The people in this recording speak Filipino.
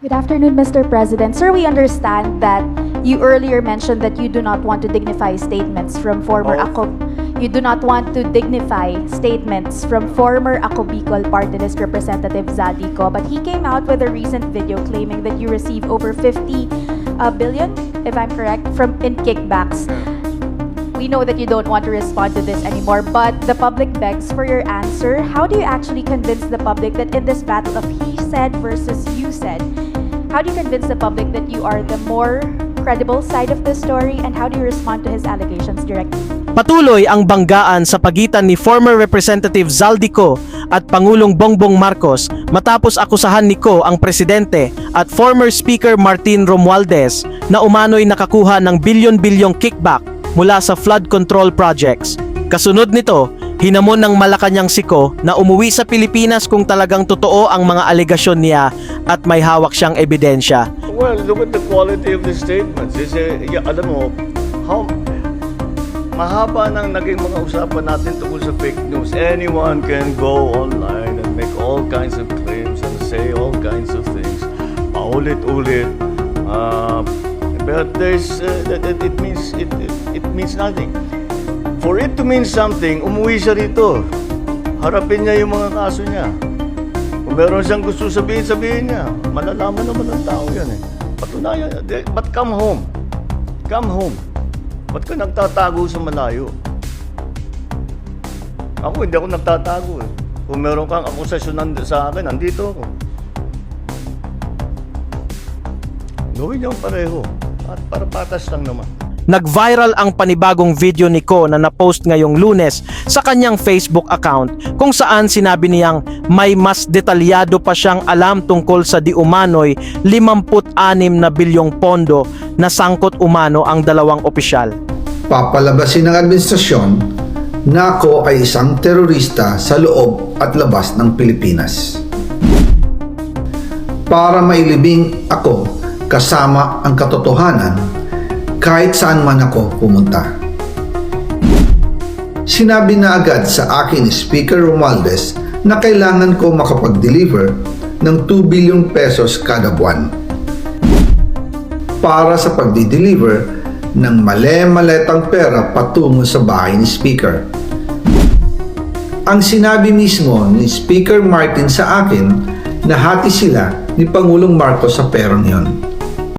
Good afternoon, Mr. President. Sir, we understand that you earlier mentioned that you do not want to dignify statements from former You do not want to dignify statements from former Ako Bicol Party List Representative Zaldico, but he came out with a recent video claiming that you received over 50 billion, if I'm correct, in kickbacks. We know that you don't want to respond to this anymore, but the public begs for your answer. How do you actually convince the public that in this battle of he said versus you said, how do you convince the public that you are the more credible side of the story, and how do you respond to his allegations directly? Patuloy ang banggaan sa pagitan ni former Representative Zaldico at Pangulong Bongbong Marcos matapos akusahan ni Ko ang presidente at former Speaker Martin Romualdez na umano'y nakakuha ng bilyon-bilyong kickback mula sa flood control projects. Kasunod nito, hinamon ng Malacanang si Ko na umuwi sa Pilipinas kung talagang totoo ang mga alegasyon niya at may hawak siyang ebidensya. Well, look at the quality of the statements. Alam mo, mahaba nang naging mga usapan natin tungkol sa fake news. Anyone can go online and make all kinds of claims and say all kinds of things. Paulit-ulit. But it means nothing. For it to mean something, umuwi siya rito. Harapin niya yung mga kaso niya. Kung meron siyang gusto sabihin niya. Malalaman naman ng tao yan eh. Patunayan. But come home. Come home. Ba't ka nagtatago sa malayo? Ako, hindi ako nagtatago eh. Kung meron kang akusasyon sa akin, nandito ako. Gawin niyo pareho. At para patas lang naman. Nag-viral ang panibagong video ni Ko na napost ngayong Lunes sa kanyang Facebook account kung saan sinabi niyang may mas detalyado pa siyang alam tungkol sa di umano'y 56 na bilyong pondo na sangkot umano ang dalawang opisyal. Papalabasin ng administrasyon na ako ay isang terorista sa loob at labas ng Pilipinas. Para mailibing ako kasama ang katotohanan kahit saan man ako pumunta. Sinabi na agad sa akin ni Speaker Romualdez na kailangan ko makapag-deliver ng 2 billion pesos kada buwan para sa pagdi-deliver ng male-maletang pera patungo sa bahay ni Speaker. Ang sinabi mismo ni Speaker Martin sa akin na hati sila ni Pangulong Marcos sa perang yon.